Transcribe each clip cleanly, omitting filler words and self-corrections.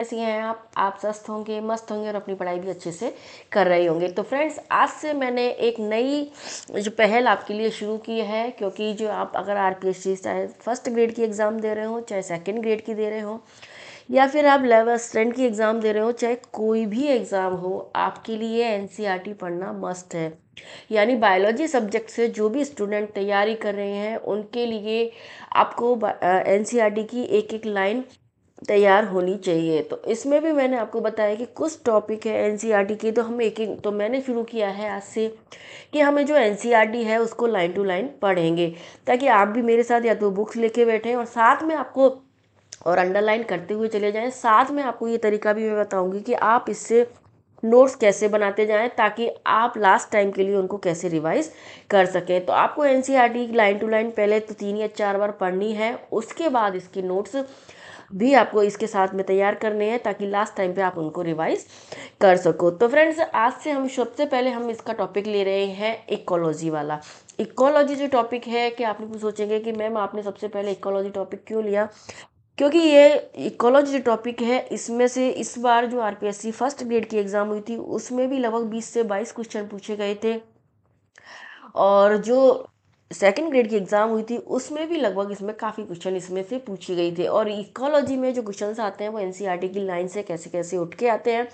कैसी हैं आप स्वस्थ होंगे, मस्त होंगे और अपनी पढ़ाई भी अच्छे से कर रहे होंगे। तो फ्रेंड्स, आज से मैंने एक नई जो पहल आपके लिए शुरू की है, क्योंकि जो आप अगर आरपीएससी चाहे फर्स्ट ग्रेड की एग्ज़ाम दे रहे हो, चाहे सेकंड ग्रेड की दे रहे हो, या फिर आप 11th की एग्ज़ाम दे रहे हो, चाहे कोई भी एग्ज़ाम हो, आपके लिए एनसीईआरटी पढ़ना मस्ट है। यानी बायोलॉजी सब्जेक्ट से जो भी स्टूडेंट तैयारी कर रहे हैं उनके लिए आपको एनसीईआरटी की एक एक लाइन तैयार होनी चाहिए। तो इसमें भी मैंने आपको बताया कि कुछ टॉपिक है एनसीईआरटी के, तो हम एक एक तो मैंने शुरू किया है आज से कि हमें जो एनसीईआरटी है उसको लाइन टू लाइन पढ़ेंगे, ताकि आप भी मेरे साथ या तो बुक्स लेके बैठें और साथ में आपको और अंडरलाइन करते हुए चले जाएं। साथ में आपको ये तरीका भी मैं बताऊंगी कि आप इससे नोट्स कैसे बनाते जाएं, ताकि आप लास्ट टाइम के लिए उनको कैसे रिवाइज कर सकें। तो आपको एनसीईआरटी की लाइन टू लाइन पहले तो 3 या 4 बार पढ़नी है, उसके बाद इसके नोट्स भी आपको इसके साथ में तैयार करने हैं, ताकि लास्ट टाइम पे आप उनको रिवाइज कर सको। तो फ्रेंड्स, आज से हम सबसे पहले हम इसका टॉपिक ले रहे हैं इकोलॉजी वाला। इकोलॉजी जो टॉपिक है, कि आप लोग सोचेंगे कि मैम आपने सबसे पहले इकोलॉजी टॉपिक क्यों लिया, क्योंकि ये इकोलॉजी जो टॉपिक है, इसमें से इस बार जो आरपीएससी फर्स्ट ग्रेड की एग्ज़ाम हुई थी उसमें भी लगभग 20 से 22 क्वेश्चन पूछे गए थे, और जो सेकंड ग्रेड की एग्ज़ाम हुई थी उसमें भी लगभग इसमें काफ़ी क्वेश्चन इसमें से पूछे गए थे। और इकोलॉजी में जो क्वेश्चंस आते हैं वो एनसीईआरटी की लाइन से कैसे कैसे उठ के आते हैं,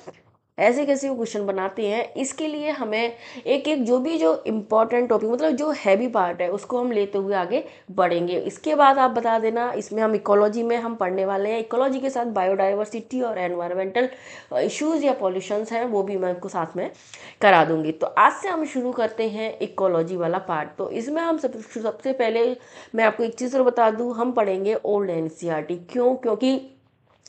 ऐसे कैसे वो क्वेश्चन बनाते हैं, इसके लिए हमें एक एक जो इम्पोर्टेंट टॉपिक, मतलब जो हैवी पार्ट है, उसको हम लेते हुए आगे बढ़ेंगे। इसके बाद आप बता देना, इसमें हम इकोलॉजी में हम पढ़ने वाले हैं, इकोलॉजी के साथ बायोडाइवर्सिटी और एनवायरमेंटल इश्यूज या पॉल्यूशंस हैं, वो भी मैं आपको साथ में करा दूंगी। तो आज से हम शुरू करते हैं इकोलॉजी वाला पार्ट। तो इसमें हम सबसे पहले मैं आपको एक चीज़ और बता दूं, हम पढ़ेंगे ओल्ड एनसीईआरटी। क्यों? क्योंकि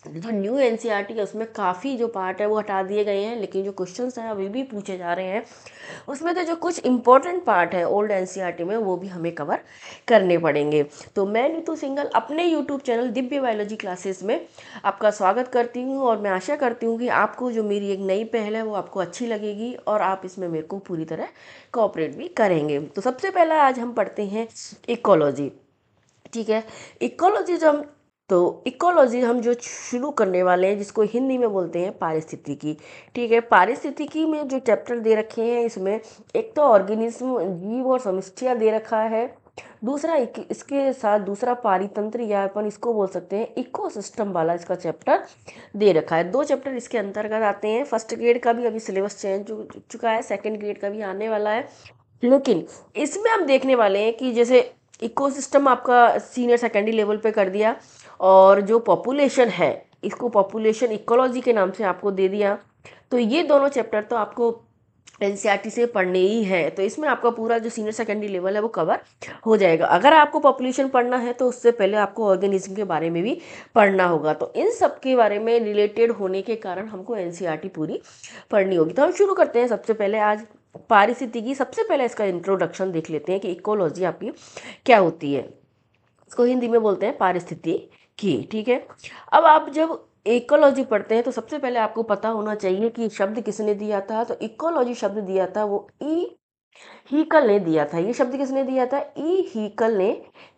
जो न्यू एनसीईआरटी है उसमें काफ़ी जो पार्ट है वो हटा दिए गए हैं, लेकिन जो क्वेश्चंस हैं अभी भी पूछे जा रहे हैं, उसमें तो जो कुछ इंपॉर्टेंट पार्ट है ओल्ड एनसीईआरटी में वो भी हमें कवर करने पड़ेंगे। तो मैं नीतू सिंगल अपने YouTube channel Divya biology classes में आपका स्वागत करती हूँ, और मैं आशा करती हूँ कि आपको जो मेरी एक नई पहल है वो आपको अच्छी लगेगी और आप इसमें मेरे को पूरी तरह कोऑपरेट भी करेंगे। तो सबसे पहला आज हम पढ़ते हैं इकोलॉजी। ठीक है, इकोलॉजी जो हम तो इकोलॉजी हम जो शुरू करने वाले हैं, जिसको हिंदी में बोलते हैं पारिस्थितिकी। ठीक है, पारिस्थितिकी में जो चैप्टर दे रखे हैं, इसमें एक तो ऑर्गेनिज्म, जीव और समष्टियाँ दे रखा है। दूसरा इसके साथ दूसरा पारितंत्र, या अपन इसको बोल सकते हैं इकोसिस्टम वाला इसका चैप्टर दे रखा है। 2 चैप्टर इसके अंतर्गत आते हैं। फर्स्ट ग्रेड का भी अभी सिलेबस चेंज हो चुका है, सेकेंड ग्रेड का भी आने वाला है, लेकिन इसमें हम देखने वाले हैं कि जैसे इकोसिस्टम आपका सीनियर सेकेंडरी लेवल पे कर दिया, और जो पॉपुलेशन है इसको पॉपुलेशन इकोलॉजी के नाम से आपको दे दिया। तो ये दोनों चैप्टर तो आपको एनसीईआरटी से पढ़ने ही है। तो इसमें आपका पूरा जो सीनियर सेकेंडरी लेवल है वो कवर हो जाएगा। अगर आपको पॉपुलेशन पढ़ना है तो उससे पहले आपको ऑर्गेनिज्म के बारे में भी पढ़ना होगा। तो इन सब के बारे में रिलेटेड होने के कारण हमको एनसीईआरटी पूरी पढ़नी होगी। तो हम शुरू करते हैं सबसे पहले आज पारिस्थितिकी। सबसे पहले इसका इंट्रोडक्शन देख लेते हैं कि इकोलॉजी आपकी क्या होती है। इसको हिंदी में बोलते हैं पारिस्थितिकी। ठीक है, अब आप जब इकोलॉजी पढ़ते हैं तो सबसे पहले आपको पता होना चाहिए कि शब्द किसने दिया था। तो इकोलॉजी शब्द दिया था वो ई हीकल ने दिया था। ये शब्द किसने दिया था? ई हीकल ने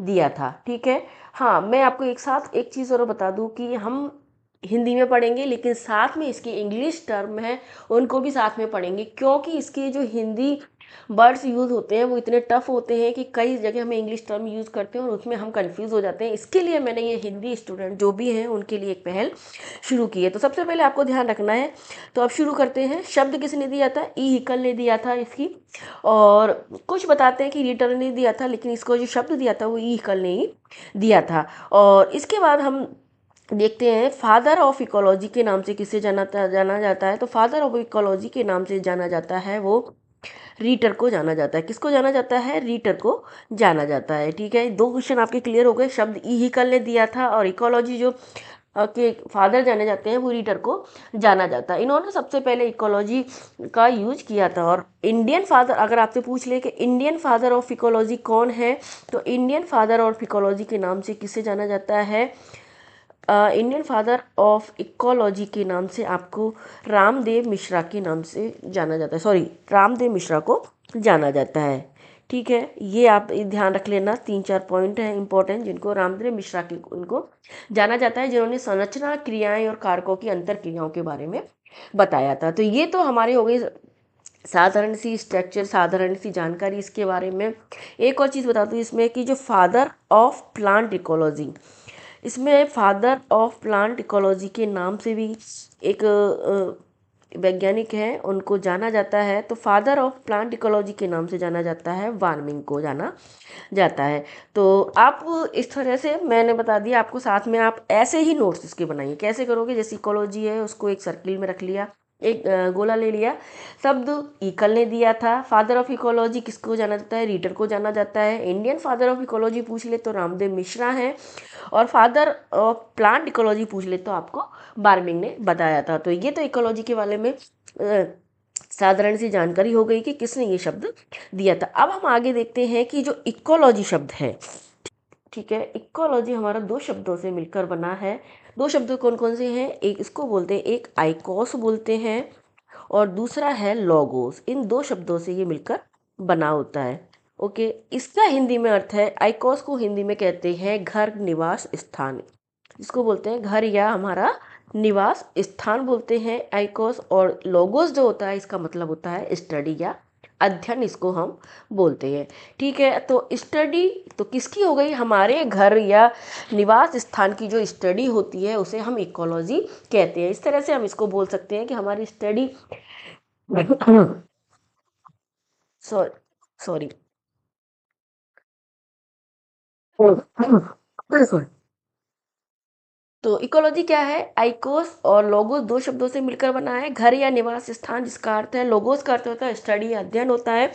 दिया था। ठीक है, हाँ, मैं आपको एक साथ एक चीज़ और बता दूं कि हम हिंदी में पढ़ेंगे, लेकिन साथ में इसके इंग्लिश टर्म है उनको भी साथ में पढ़ेंगे, क्योंकि इसके जो हिंदी वर्ड्स यूज़ होते हैं वो इतने टफ होते हैं कि कई जगह हमें इंग्लिश टर्म यूज़ करते हैं और उसमें हम कंफ्यूज हो जाते हैं। इसके लिए मैंने ये हिंदी स्टूडेंट जो भी हैं उनके लिए एक पहल शुरू की है। तो सबसे पहले आपको ध्यान रखना है। तो अब शुरू करते हैं। शब्द किसने दिया था? ई हिकल ने दिया था इसकी, और कुछ बताते हैं कि रीटर ने दिया था, लेकिन इसको जो शब्द दिया था वो ई हिकल ने ही दिया था। और इसके बाद हम देखते हैं फादर ऑफ इकोलॉजी के नाम से किसे जाना जाता है। तो फादर ऑफ इकोलॉजी के नाम से जाना जाता है वो रीटर को जाना जाता है। किसको जाना जाता है? रीटर को जाना जाता है। ठीक है, 2 क्वेश्चन आपके क्लियर हो गए। शब्द ई हिकल ने दिया था, और इकोलॉजी जो के फादर जाने जाते हैं वो रीटर को जाना जाता है। इन्होंने सबसे पहले इकोलॉजी का यूज किया था। और इंडियन फादर, अगर आपसे पूछ ले कि इंडियन फादर ऑफ इकोलॉजी कौन है, तो इंडियन फादर ऑफ इकोलॉजी के नाम से किसे जाना जाता है? इंडियन फादर ऑफ इकोलॉजी के नाम से आपको रामदेव मिश्रा के नाम से जाना जाता है। सॉरी, रामदेव मिश्रा को जाना जाता है। ठीक है, ये आप ध्यान रख लेना, 3-4 पॉइंट हैं इंपॉर्टेंट जिनको रामदेव मिश्रा की उनको जाना जाता है, जिन्होंने संरचना, क्रियाएं और कारकों की अंतर क्रियाओं के बारे में बताया था। तो ये तो हमारी हो गई साधारण सी स्ट्रक्चर, साधारण सी जानकारी इसके बारे में। एक और चीज़ बता दूँ इसमें कि जो फादर ऑफ प्लांट इकोलॉजी, इसमें फादर ऑफ प्लांट इकोलॉजी के नाम से भी एक वैज्ञानिक हैं, उनको जाना जाता है। तो फादर ऑफ प्लांट इकोलॉजी के नाम से जाना जाता है, वार्मिंग को जाना जाता है। तो आप इस तरह से मैंने बता दिया आपको, साथ में आप ऐसे ही नोट्स इसके बनाइए। कैसे करोगे, जैसे इकोलॉजी है उसको एक सर्किल में रख लिया, एक गोला ले लिया, शब्द ईकल ने दिया था। फादर ऑफ इकोलॉजी किसको जाना जाता है, रीडर को जाना जाता है। इंडियन फादर ऑफ इकोलॉजी पूछ ले तो रामदेव मिश्रा हैं, और फादर ऑफ प्लांट इकोलॉजी पूछ ले तो आपको वार्मिंग ने बताया था। तो ये तो इकोलॉजी के बारे में साधारण सी जानकारी हो गई कि किसने ये शब्द दिया था। अब हम आगे देखते हैं कि जो इकोलॉजी शब्द है, ठीक है, इकोलॉजी हमारा दो शब्दों से मिलकर बना है। दो शब्द कौन कौन से हैं, एक इसको बोलते हैं, एक आइकोस बोलते हैं और दूसरा है लोगोस। इन दो शब्दों से ये मिलकर बना होता है। ओके, इसका हिंदी में अर्थ है, आइकोस को हिंदी में कहते हैं घर, निवास स्थान, इसको बोलते हैं घर या हमारा निवास स्थान बोलते हैं आइकोस। और लोगोस जो होता है इसका मतलब होता है स्टडी या अध्ययन, इसको हम बोलते हैं। ठीक है, तो स्टडी तो किसकी हो गई, हमारे घर या निवास स्थान की जो स्टडी होती है उसे हम इकोलॉजी कहते हैं। इस तरह से हम इसको बोल सकते हैं कि हमारी स्टडी सॉरी सॉरी तो इकोलॉजी क्या है, आइकोस और लोगोस दो शब्दों से मिलकर बना है। घर या निवास स्थान जिसका अर्थ है, लोगोस का अर्थ होता है स्टडी, अध्ययन होता है।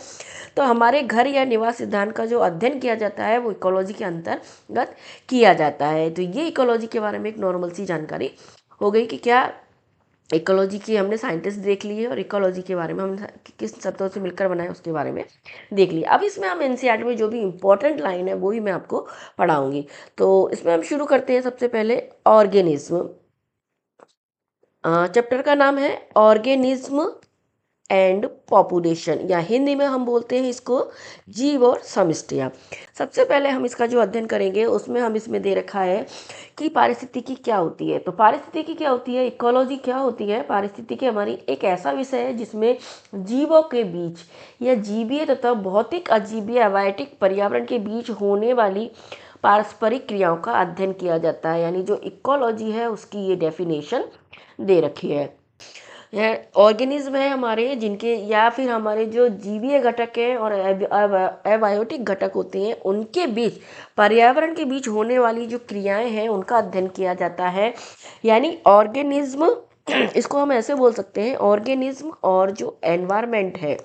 तो हमारे घर या निवास स्थान का जो अध्ययन किया जाता है वो इकोलॉजी के अंतर्गत किया जाता है। तो ये इकोलॉजी के बारे में एक नॉर्मल सी जानकारी हो गई कि क्या इकोलॉजी की हमने साइंटिस्ट देख ली है, और इकोलॉजी के बारे में हम किस शब्दों से मिलकर बनाए उसके बारे में देख लिया। अब इसमें हम एनसीईआरटी में जो भी इम्पोर्टेंट लाइन है वो ही मैं आपको पढ़ाऊंगी। तो इसमें हम शुरू करते हैं सबसे पहले ऑर्गेनिज्म। चैप्टर का नाम है ऑर्गेनिज्म एंड पॉपुलेशन, या हिंदी में हम बोलते हैं इसको जीव और समष्टियाँ। सबसे पहले हम इसका जो अध्ययन करेंगे उसमें हम इसमें दे रखा है कि पारिस्थितिकी क्या होती है। तो पारिस्थितिकी क्या होती है, इकोलॉजी क्या होती है। पारिस्थितिकी हमारी एक ऐसा विषय है जिसमें जीवों के बीच या जीवीय तथा भौतिक अजीवीय अबायोटिक पर्यावरण के बीच होने वाली पारस्परिक क्रियाओं का अध्ययन किया जाता है। यानी जो इकोलॉजी है उसकी ये डेफिनेशन दे रखी है। ऑर्गेनिज्म है हमारे जिनके, या फिर हमारे जो जीवीय घटक हैं और एबायोटिक घटक होते हैं, उनके बीच पर्यावरण के बीच होने वाली जो क्रियाएं हैं उनका अध्ययन किया जाता है। यानी ऑर्गेनिज्म इसको हम ऐसे बोल सकते हैं, ऑर्गेनिज्म और जो एनवायरनमेंट है,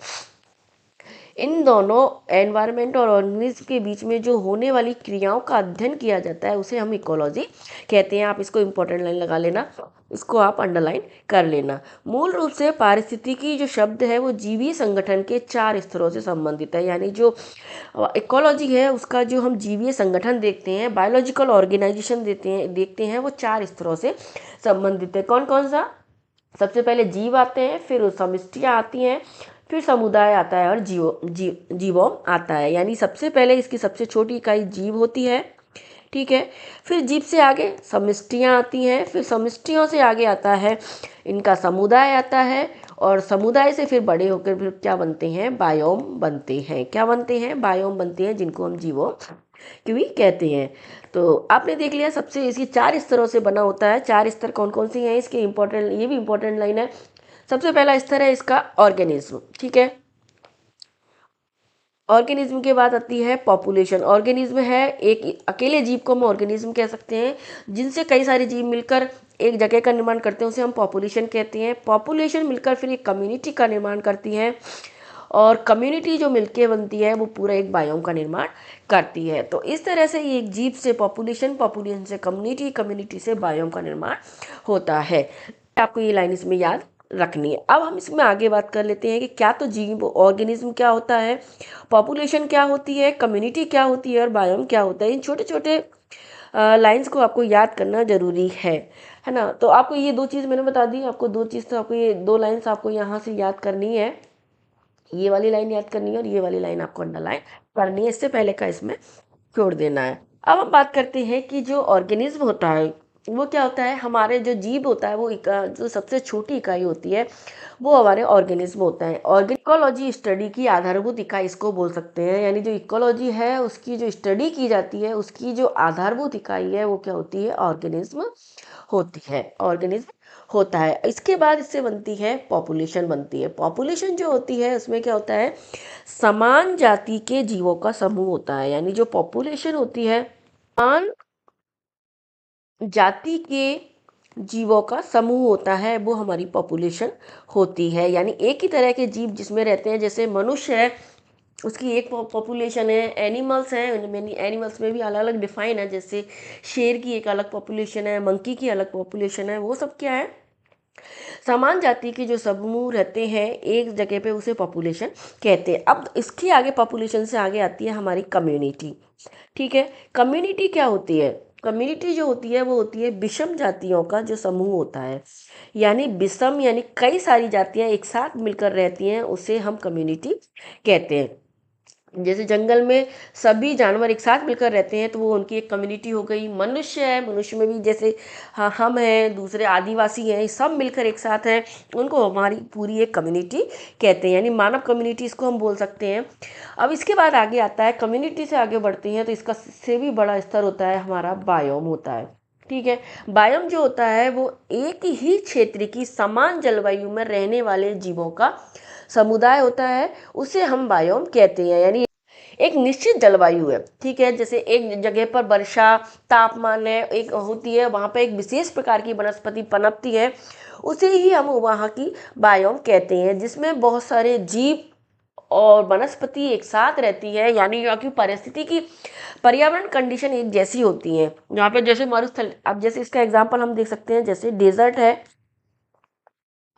इन दोनों एनवायरनमेंट और ऑर्गेनिज्म के बीच में जो होने वाली क्रियाओं का अध्ययन किया जाता है उसे हम इकोलॉजी कहते हैं। आप इसको इंपॉर्टेंट लाइन लगा लेना, इसको आप अंडरलाइन कर लेना। मूल रूप से पारिस्थितिकी जो शब्द है वो जीवी संगठन के 4 स्तरों से संबंधित है। यानी जो इकोलॉजी है उसका जो हम जीवीय संगठन देखते हैं, बायोलॉजिकल ऑर्गेनाइजेशन देखते हैं वो 4 स्तरों से संबंधित है। कौन कौन सा, सबसे पहले जीव आते हैं, फिर समष्टियाँ आती हैं, फिर समुदाय आता है और जीवों आता है। यानी सबसे पहले इसकी सबसे छोटी इकाई जीव होती है, ठीक है, फिर जीव से आगे समष्टियाँ आती हैं, फिर समष्टियों से आगे आता है इनका समुदाय आता है, और समुदाय से फिर बड़े होकर फिर क्या बनते हैं, बायोम बनते हैं। क्या बनते हैं, बायोम बनते हैं, जिनको हम जीवों क्यों कहते हैं। तो आपने देख लिया सबसे इसकी 4 स्तरों से बना होता है। 4 स्तर कौन कौन से हैं इसके, इंपॉर्टेंट, ये भी इंपॉर्टेंट लाइन है। सबसे पहला स्तर है इसका ऑर्गेनिज्म, ठीक है। ऑर्गेनिज्म के बाद आती है पॉपुलेशन। ऑर्गेनिज्म है एक अकेले जीव को हम ऑर्गेनिज्म कह सकते हैं, जिनसे कई सारे जीव मिलकर एक जगह का निर्माण करते हैं उसे हम पॉपुलेशन कहते हैं। पॉपुलेशन मिलकर फिर एक कम्युनिटी का निर्माण करती है, और कम्युनिटी जो मिलके बनती है वो पूरा एक बायोम का निर्माण करती है। तो इस तरह से ये एक जीव से पॉपुलेशन, पॉपुलेशन से कम्युनिटी, कम्युनिटी से बायोम का निर्माण होता है। आपको ये लाइन इसमें याद रखनी है। अब हम इसमें आगे बात कर लेते हैं कि क्या तो जीव ऑर्गेनिज्म क्या होता है, पॉपुलेशन क्या होती है, कम्युनिटी क्या होती है और बायोम क्या होता है। इन छोटे छोटे लाइंस को आपको याद करना जरूरी है ना। तो आपको ये 2 चीज़ मैंने बता दी, आपको 2 चीज़ तो आपको ये 2 लाइंस आपको यहाँ से याद करनी है। ये वाली लाइन याद करनी है और ये वाली लाइन आपको अंडरलाइन करनी है, इससे पहले का इसमें छोड़ देना है। अब हम बात करते हैं कि जो ऑर्गेनिज्म होता है वो क्या होता है। हमारे जो जीव होता है वो जो सबसे छोटी इकाई होती है वो हमारे ऑर्गेनिज्म होता है। और इकोलॉजी स्टडी की आधारभूत इकाई इसको बोल सकते हैं, यानी जो इकोलॉजी है उसकी जो स्टडी की जाती है उसकी जो आधारभूत इकाई है वो क्या होती है, ऑर्गेनिज्म होती है, ऑर्गेनिज्म होता है। इसके बाद इससे बनती है पॉपुलेशन बनती है। पॉपुलेशन जो होती है उसमें क्या होता है, समान जाति के जीवों का समूह होता है। यानी जो पॉपुलेशन होती है समान जाति के जीवों का समूह होता है, वो हमारी पॉपुलेशन होती है। यानी एक ही तरह के जीव जिसमें रहते हैं, जैसे मनुष्य है उसकी एक पॉपुलेशन है, एनिमल्स हैं उनमें, एनिमल्स में भी अलग अलग डिफाइन है, जैसे शेर की एक अलग पॉपुलेशन है, मंकी की अलग पॉपुलेशन है। वो सब क्या है, समान जाति के जो समूह रहते हैं एक जगह पे उसे पॉपुलेशन कहते हैं। अब इसके आगे पॉपुलेशन से आगे आती है हमारी कम्युनिटी। ठीक है, कम्युनिटी क्या होती है, कम्युनिटी जो होती है वो होती है विषम जातियों का जो समूह होता है। यानी विषम यानी कई सारी जातियां एक साथ मिलकर रहती हैं, उसे हम कम्युनिटी कहते हैं। जैसे जंगल में सभी जानवर एक साथ मिलकर रहते हैं तो वो उनकी एक कम्युनिटी हो गई। मनुष्य है, मनुष्य में भी जैसे हाँ हम हैं, दूसरे आदिवासी हैं, सब मिलकर एक साथ हैं, उनको हमारी पूरी एक कम्युनिटी कहते हैं, यानी मानव कम्युनिटी इसको हम बोल सकते हैं। अब इसके बाद आगे आता है, कम्युनिटी से आगे बढ़ते हैं तो इसका से भी बड़ा स्तर होता है हमारा बायोम होता है। ठीक है, बायोम जो होता है वो एक ही क्षेत्र की समान जलवायु में रहने वाले जीवों का समुदाय होता है, उसे हम बायोम कहते हैं। यानी एक निश्चित जलवायु है, ठीक है, जैसे एक जगह पर वर्षा तापमान है एक होती है, वहाँ पर एक विशेष प्रकार की वनस्पति पनपती है, उसे ही हम वहाँ की बायोम कहते हैं, जिसमें बहुत सारे जीव और वनस्पति एक साथ रहती है। यानी यहाँ की परिस्थिति की पर्यावरण कंडीशन एक जैसी होती है। यहाँ पे जैसे मरुस्थल, अब जैसे इसका एग्जांपल हम देख सकते हैं, जैसे डेजर्ट है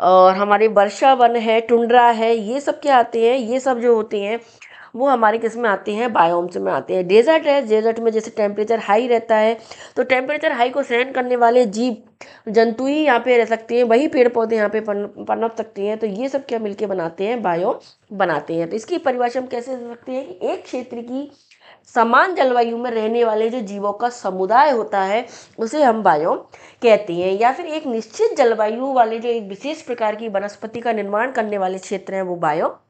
और हमारे वर्षा वन है, टुंड्रा है, ये सब क्या आते हैं, ये सब जो होते हैं वो हमारे किस में आते हैं, बायोम्स में आते हैं। डेजर्ट है, डेजर्ट में जैसे टेम्परेचर हाई रहता है तो टेम्परेचर हाई को सहन करने वाले जीव जंतु ही यहाँ पे रह सकते हैं, वही पेड़ पौधे यहाँ पे पनप सकते हैं। तो ये सब क्या मिलके बनाते हैं, बायोम बनाते हैं। तो इसकी परिभाषा हम कैसे दे सकते हैं कि एक क्षेत्र की समान जलवायु में रहने वाले जो जीवों का समुदाय होता है उसे हम बायोम कहते हैं, या फिर एक निश्चित जलवायु वाले जो एक विशेष प्रकार की वनस्पति का निर्माण करने वाले क्षेत्र हैं वो बायोम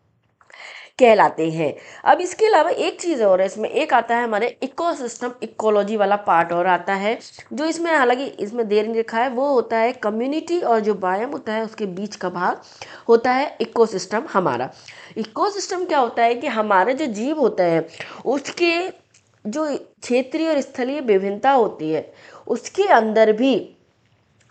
कहलाते हैं। अब इसके अलावा एक चीज़ और है, इसमें एक आता है हमारे इकोसिस्टम इकोलॉजी वाला पार्ट और आता है, जो इसमें हालांकि इसमें देर नहीं लिखा है, वो होता है कम्युनिटी और जो बायोम होता है उसके बीच का भाग होता है इकोसिस्टम हमारा। इकोसिस्टम क्या होता है कि हमारे जो जीव होते हैं उसके जो क्षेत्रीय और स्थलीय विभिन्नता होती है उसके अंदर भी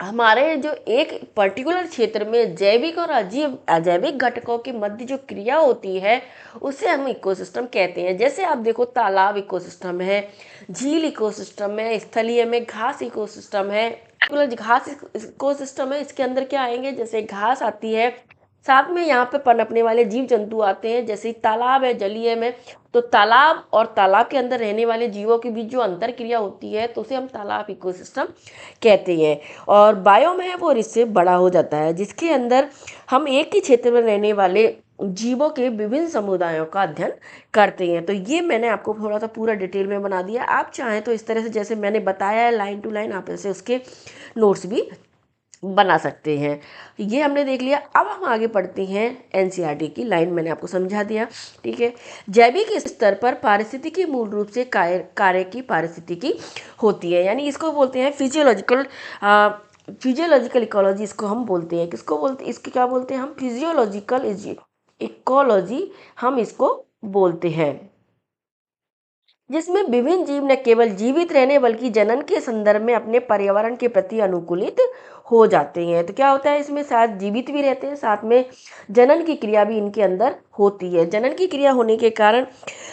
हमारे जो एक पर्टिकुलर क्षेत्र में जैविक और अजैविक घटकों के मध्य जो क्रिया होती है उसे हम इकोसिस्टम कहते हैं। जैसे आप देखो तालाब इकोसिस्टम है, झील इकोसिस्टम है, स्थलीय में घास इकोसिस्टम है, घास इकोसिस्टम है, इसके अंदर क्या आएंगे, जैसे घास आती है, साथ में यहाँ पे पनपने वाले जीव जंतु आते हैं। जैसे तालाब है जलीय में, तो तालाब और तालाब के अंदर रहने वाले जीवों के बीच जो अंतर क्रिया होती है तो उसे हम तालाब इकोसिस्टम कहते हैं। और बायोम है वो इससे बड़ा हो जाता है, जिसके अंदर हम एक ही क्षेत्र में रहने वाले जीवों के विभिन्न समुदायों का अध्ययन करते हैं। तो ये मैंने आपको थोड़ा सा पूरा डिटेल में बना दिया। आप चाहें तो इस तरह से जैसे मैंने बताया है लाइन टू लाइन, आप ऐसे उसके नोट्स भी बना सकते हैं। ये हमने देख लिया। अब हम आगे पढ़ते हैं एनसीईआरटी की लाइन, मैंने आपको समझा दिया। ठीक है, जैविक स्तर पर पारिस्थितिकी मूल रूप से कार्य की पारिस्थितिकी होती है, यानी इसको बोलते हैं फिजियोलॉजिकल फिजियोलॉजिकल इकोलॉजी इसको हम बोलते हैं। किसको बोलते हैं, इसको क्या बोलते हैं हम, फिजियोलॉजिकल इकोलॉजी हम इसको बोलते हैं, जिसमें विभिन्न जीव न केवल जीवित रहने बल्कि जनन के संदर्भ में अपने पर्यावरण के प्रति अनुकूलित हो जाते हैं। तो क्या होता है, इसमें साथ जीवित भी रहते हैं, साथ में जनन की क्रिया भी इनके अंदर होती है। जनन की क्रिया होने के कारण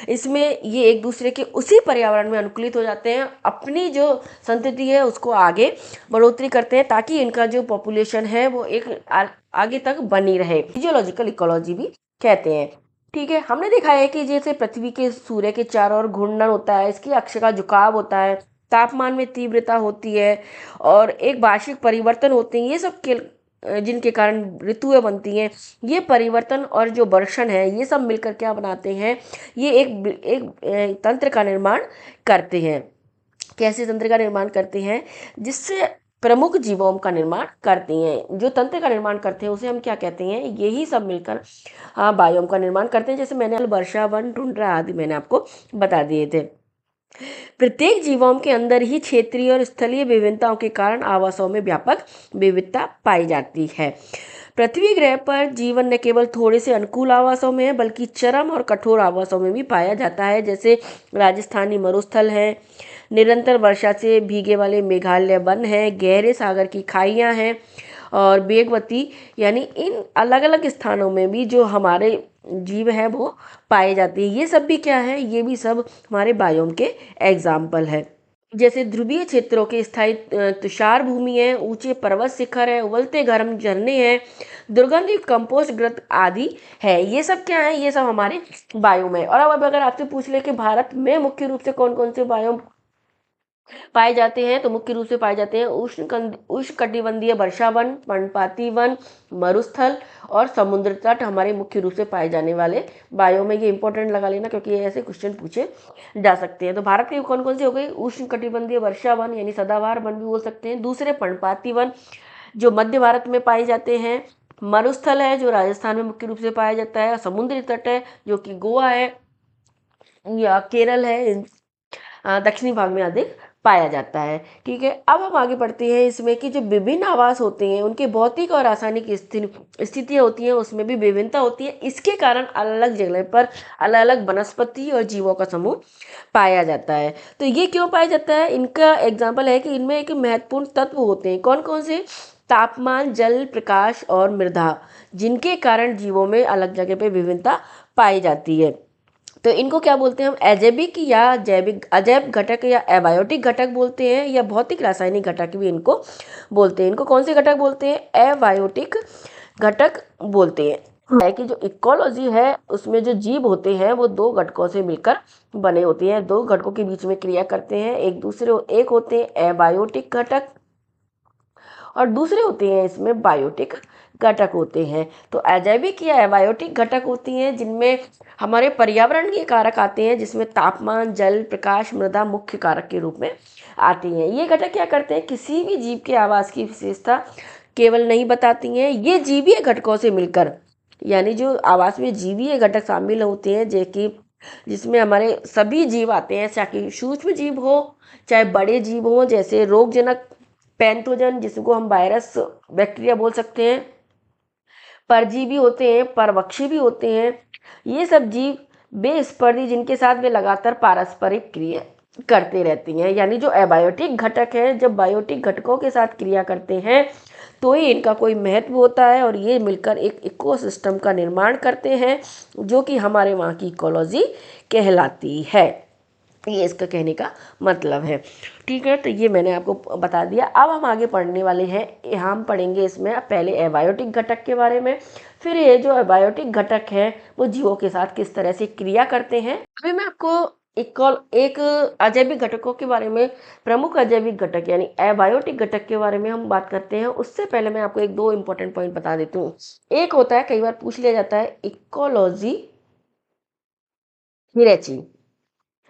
इसमें ये एक दूसरे के उसी पर्यावरण में अनुकूलित हो जाते हैं, अपनी जो संतति है उसको आगे बढ़ोतरी करते हैं ताकि इनका जो पॉपुलेशन है वो एक आगे तक बनी रहे। फिजियोलॉजिकल इकोलॉजी भी कहते हैं। ठीक है, हमने देखा है कि जैसे पृथ्वी के सूर्य के चारों ओर घूर्णन होता है, इसकी अक्ष का झुकाव होता है, तापमान में तीव्रता होती है और एक वार्षिक परिवर्तन होते हैं, ये सब जिनके कारण ऋतुएं बनती हैं, ये परिवर्तन और जो वर्षण है ये सब मिलकर क्या बनाते हैं, ये एक तंत्र का निर्माण करते हैं। कैसे तंत्र का निर्माण करते हैं, जिससे प्रमुख जीवों का निर्माण करती हैं। जो तंत्र का निर्माण करते हैं उसे हम क्या कहते हैं, यही सब मिलकर बायोम का निर्माण करते हैं। जैसे मैंने वर्षा, वन, टुंड्रा आदि मैंने आपको बता दिए थे। प्रत्येक जीवाणु के अंदर ही क्षेत्रीय और स्थलीय विभिन्नताओं के कारण आवासों में व्यापक विविधता पाई जाती है। पृथ्वी ग्रह पर जीवन न केवल थोड़े से अनुकूल आवासों में है बल्कि चरम और कठोर आवासों में भी पाया जाता है। जैसे राजस्थानी मरुस्थल है, निरंतर वर्षा से भीगे वाले मेघालय वन है, गहरे सागर की खाइयाँ हैं और वेगवती, यानी इन अलग अलग स्थानों में भी जो हमारे जीव है वो पाए जाते हैं। ये सब भी क्या है, ये भी सब हमारे बायोम के एग्जाम्पल है। जैसे ध्रुवीय क्षेत्रों के स्थायी तुषार भूमि है, ऊंचे पर्वत शिखर है, उबलते गर्म झरने हैं, दुर्गंधित कंपोस्ट ग्रत आदि है। ये सब क्या है, ये सब हमारे बायोम है। और अब अगर आपसे पूछ ले कि भारत में मुख्य रूप से कौन कौन से बायोम पाए जाते हैं, तो मुख्य रूप से पाए जाते हैं उष्णकटिबंधीय वर्षा वन, पर्णपाती वन, मरुस्थल और समुद्र तट हमारे मुख्य रूप से पाए जाने वाले बायो में। ये इंपॉर्टेंट लगा लेना क्योंकि ये ऐसे क्वेश्चन पूछे जा सकते हैं। तो भारत के कौन कौन से हो गए, उष्णकटिबंधीय वर्षा वन यानी सदाबहार वन भी बोल सकते हैं, दूसरे पर्णपाती वन जो मध्य भारत में पाए जाते हैं, मरुस्थल है जो राजस्थान में मुख्य रूप से पाया जाता है, समुद्री तट है जो कि गोवा है या केरल है, दक्षिणी भाग में अधिक पाया जाता है। ठीक है, अब हम आगे बढ़ते हैं इसमें कि जो विभिन्न आवास होते हैं उनके भौतिक और रासायनिक स्थितियां होती हैं, उसमें भी विभिन्नता होती है। इसके कारण अलग अलग जगह पर अलग अलग वनस्पति और जीवों का समूह पाया जाता है। तो ये क्यों पाया जाता है, इनका एग्जाम्पल है कि इनमें एक महत्वपूर्ण तत्व होते हैं। कौन कौन से, तापमान, जल, प्रकाश और मृदा, जिनके कारण जीवों में अलग जगह पे विभिन्नता पाई जाती है। तो इनको क्या बोलते हैं हम, अजैविक या जैविक, अजैव घटक या एबायोटिक घटक बोलते हैं, या भौतिक रासायनिक घटक भी इनको बोलते हैं। इनको कौन से घटक बोलते हैं, एबायोटिक घटक बोलते हैं। है कि जो इकोलॉजी है उसमें जो जीव होते हैं वो दो घटकों से मिलकर बने होते हैं, दो घटकों के बीच में क्रिया करते हैं। एक होते हैं एबायोटिक घटक और दूसरे होते हैं इसमें बायोटिक घटक होते हैं। तो अजैविक या एबायोटिक घटक होती हैं जिनमें हमारे पर्यावरण के कारक आते हैं, जिसमें तापमान, जल, प्रकाश, मृदा मुख्य कारक के रूप में आती हैं। ये घटक क्या करते हैं, किसी भी जीव के आवास की विशेषता केवल नहीं बताती हैं, ये जीवीय घटकों से मिलकर, यानी जो आवास में जीवीय घटक शामिल होते हैं जिसमें हमारे सभी जीव आते हैं, चाहे सूक्ष्म जीव हो चाहे बड़े जीव हो, जैसे रोगजनक पैथोजन जिसको हम वायरस, बैक्टीरिया बोल सकते हैं, परजीवी होते हैं, परभक्षी भी होते हैं। ये सब जीव बेस्पर्धी जिनके साथ वे लगातार पारस्परिक क्रिया करते रहती हैं। यानी जो एबायोटिक घटक है जब बायोटिक घटकों के साथ क्रिया करते हैं तो ही इनका कोई महत्व होता है और ये मिलकर एक इकोसिस्टम का निर्माण करते हैं जो कि हमारे वहाँ की इकोलॉजी कहलाती है। ये इसका कहने का मतलब है। ठीक है, तो ये मैंने आपको बता दिया। अब हम आगे पढ़ने वाले हैं, हम पढ़ेंगे इसमें पहले एबायोटिक घटक के बारे में, फिर ये जो एबायोटिक घटक है वो जीवों के साथ किस तरह से क्रिया करते हैं। अभी मैं आपको एक अजैविक घटकों के बारे में, प्रमुख अजैविक घटक यानी एबायोटिक घटक के बारे में हम बात करते हैं। उससे पहले मैं आपको एक दो इंपॉर्टेंट पॉइंट बता देती हूँ। एक होता है, कई बार पूछ लिया जाता है, इकोलॉजी हिरेची।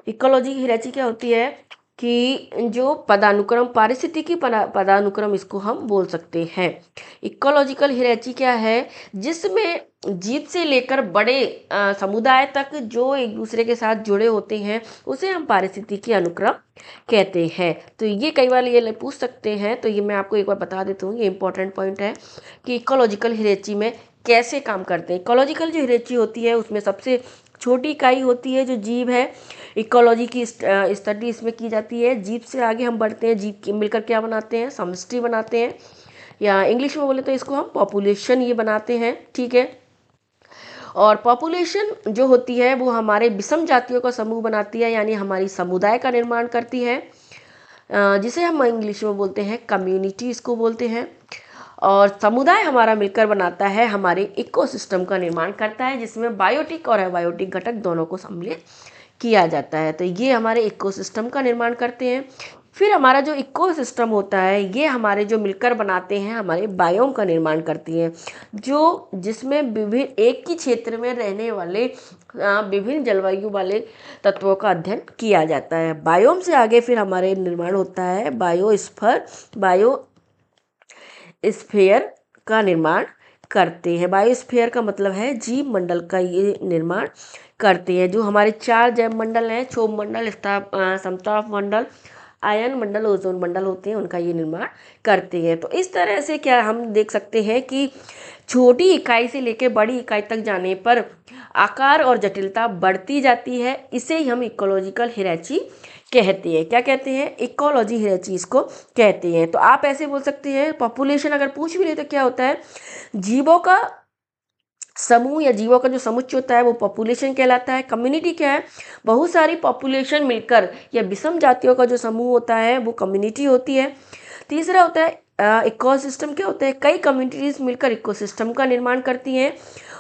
इकोलॉजी की हिरेची क्या होती है कि जो पदानुक्रम, पारिस्थितिकी पदानुक्रम इसको हम बोल सकते हैं। इकोलॉजिकल हिरेची क्या है, जिसमें जीव से लेकर बड़े समुदाय तक जो एक दूसरे के साथ जुड़े होते हैं उसे हम पारिस्थितिकी अनुक्रम कहते हैं। तो ये कई बार ये पूछ सकते हैं, तो ये मैं आपको एक बार बता देता हूँ, ये इंपॉर्टेंट पॉइंट है कि इकोलॉजिकल हिरेची में कैसे काम करते हैं। इकोलॉजिकल जो हिरेची होती है उसमें सबसे छोटी इकाई होती है जो जीव है, इकोलॉजी की स्टडी इसमें की जाती है। जीव से आगे हम बढ़ते हैं, जीव के मिलकर क्या बनाते हैं, समष्टि बनाते हैं, या इंग्लिश में बोले तो इसको हम पॉपुलेशन ये बनाते हैं। ठीक है, और पॉपुलेशन जो होती है वो हमारे विषम जातियों का समूह बनाती है, यानी हमारी समुदाय का निर्माण करती है, जिसे हम इंग्लिश में बोलते हैं कम्युनिटी इसको बोलते हैं। और समुदाय हमारा मिलकर बनाता है, हमारे इकोसिस्टम का निर्माण करता है, जिसमें बायोटिक और एबायोटिक घटक दोनों को सम्मिलित किया जाता है। तो ये हमारे इकोसिस्टम का निर्माण करते हैं। फिर हमारा जो इकोसिस्टम होता है ये हमारे जो मिलकर बनाते हैं हमारे बायोम का निर्माण करती हैं, जो जिसमें विभिन्न एक ही क्षेत्र में रहने वाले विभिन्न जलवायु वाले तत्वों का अध्ययन किया जाता है। बायोम से आगे फिर हमारे निर्माण होता है बायोस्फीयर का निर्माण करते हैं। बायोस्फीयर का मतलब है जीव मंडल का ये निर्माण करते हैं। जो हमारे 4 जैव मंडल हैं, क्षोभ मंडल, समताप मंडल, आयन मंडल, ओजोन मंडल होते हैं, उनका ये निर्माण करते हैं। तो इस तरह से क्या हम देख सकते हैं कि छोटी इकाई से लेकर बड़ी इकाई तक जाने पर आकार और जटिलता बढ़ती जाती है। इसे ही हम इकोलॉजिकल हियरार्ची कहते हैं। क्या कहते हैं? इकोलॉजी हियरार्ची इसको कहते हैं। तो आप ऐसे बोल सकते हैं, पॉपुलेशन अगर पूछ भी ले तो क्या होता है, जीवों का समूह या जीवों का जो समुच्चय होता है वो पॉपुलेशन कहलाता है। कम्युनिटी क्या है? बहुत सारी पॉपुलेशन मिलकर या विषम जातियों का जो समूह होता है वो कम्युनिटी होती है। तीसरा होता है इकोसिस्टम। क्या होता है? कई कम्युनिटीज मिलकर इकोसिस्टम का निर्माण करती हैं।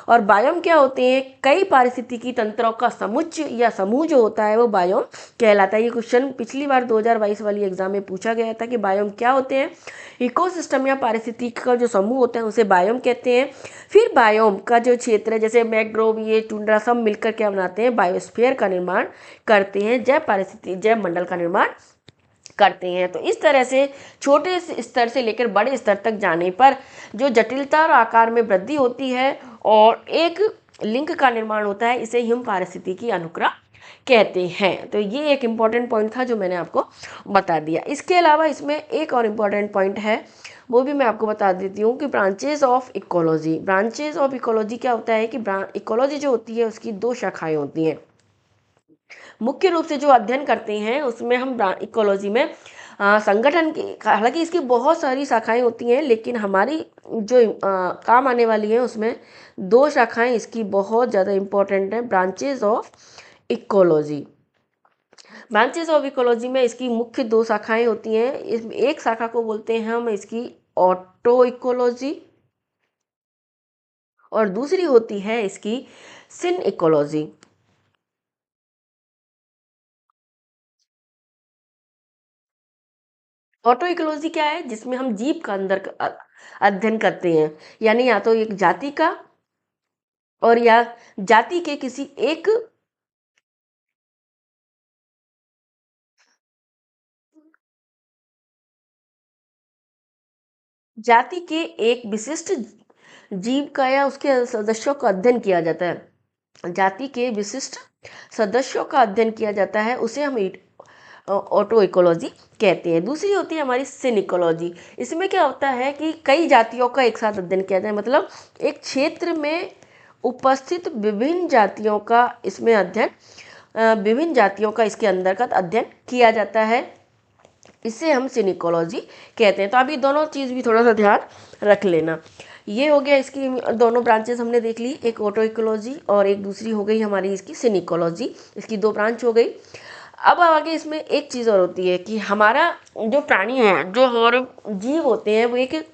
और बायोम क्या होते हैं? कई पारिस्थितिकी तंत्रों का समुच्चय या समूह जो होता है वो बायोम कहलाता है। ये क्वेश्चन पिछली बार 2022 वाली एग्जाम में पूछा गया था कि बायोम क्या होते हैं। इकोसिस्टम या पारिस्थितिकी का जो समूह होता है उसे बायोम कहते हैं। फिर बायोम का जो क्षेत्र है, जैसे मैंग्रोव, ये टुंड्रा, सब मिलकर क्या बनाते हैं? बायोस्फीयर का निर्माण करते हैं, जैव मंडल का निर्माण करते हैं। तो इस तरह से छोटे स्तर से लेकर बड़े स्तर तक जाने पर जो जटिलता और आकार में वृद्धि होती है और एक लिंक का निर्माण होता है, इसे हम पारिस्थितिकी अनुक्रम कहते हैं। तो ये एक इम्पॉर्टेंट पॉइंट था जो मैंने आपको बता दिया। इसके अलावा इसमें एक और इम्पॉर्टेंट पॉइंट है, वो भी मैं आपको बता देती हूँ कि branches of ecology. Branches of ecology क्या होता है कि इकोलॉजी जो होती है उसकी 2 शाखाएं होती हैं। मुख्य रूप से जो अध्ययन करते हैं उसमें हम इकोलॉजी में संगठन की, हालांकि इसकी बहुत सारी शाखाएं होती हैं, लेकिन हमारी जो काम आने वाली है उसमें 2 शाखाएं इसकी बहुत ज़्यादा इम्पोर्टेंट है। Branches of ecology. Branches of ecology में इसकी मुख्य 2 शाखाएं होती हैं। इसमें एक शाखा को बोलते हैं हम इसकी ऑटो इकोलॉजी और दूसरी होती है इसकी सिन इकोलॉजी। ऑटो इकोलॉजी क्या है? जिसमें हम जीव का अंदर का अध्ययन करते हैं, यानी या तो एक जाति का और या जाति के किसी एक जाति के एक विशिष्ट जीव का या उसके सदस्यों का अध्ययन किया जाता है। जाति के विशिष्ट सदस्यों का अध्ययन किया जाता है, उसे हम ऑटो इकोलॉजी कहते हैं। दूसरी होती है हमारी सिन इकोलॉजी। इसमें क्या होता है कि कई जातियों का एक साथ अध्ययन किया जाए, मतलब एक क्षेत्र में उपस्थित विभिन्न जातियों का इसमें अध्ययन, विभिन्न जातियों का इसके अंतर्गत अध्ययन किया जाता है, इसे हम सिन इकोलॉजी कहते हैं। तो आप ये दोनों चीज़ भी थोड़ा सा ध्यान रख लेना। ये हो गया, इसकी दोनों ब्रांचेस हमने देख ली, एक ऑटो इकोलॉजी और एक दूसरी हो गई हमारी इसकी सिन इकोलॉजी। इसकी 2 ब्रांच हो गई। अब आगे इसमें एक चीज़ और होती है कि हमारा जो प्राणी है, जो हमारे जीव होते हैं, वो एक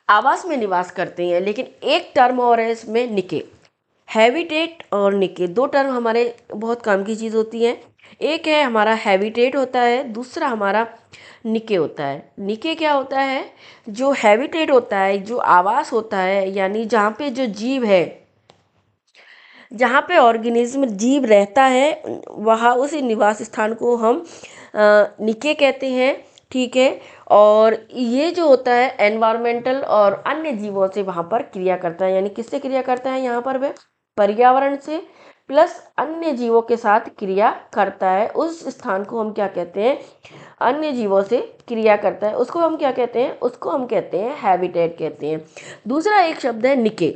आवास में निवास करते हैं, लेकिन एक टर्म और है इसमें निके। हैबिटेट और निके 2 टर्म हमारे बहुत काम की चीज़ होती हैं। एक है हमारा हैबिटेट होता है, दूसरा हमारा निके होता है। निके क्या होता है? जो हैबिटेट होता है, जो आवास होता है, यानी जहाँ पे जो जीव है, जहाँ पे ऑर्गेनिज्म जीव रहता है, वहाँ उस निवास स्थान को हम निके कहते हैं। ठीक है। और ये जो होता है एनवायरमेंटल और अन्य जीवों से वहाँ पर क्रिया करता है, यानी किससे क्रिया करता है यहाँ पर? वह पर्यावरण से प्लस अन्य जीवों के साथ क्रिया करता है। उस स्थान को हम क्या कहते हैं? अन्य जीवों से क्रिया करता है, उसको हम क्या कहते हैं? उसको हम कहते हैं हैबिटेट कहते हैं। दूसरा एक शब्द है निके।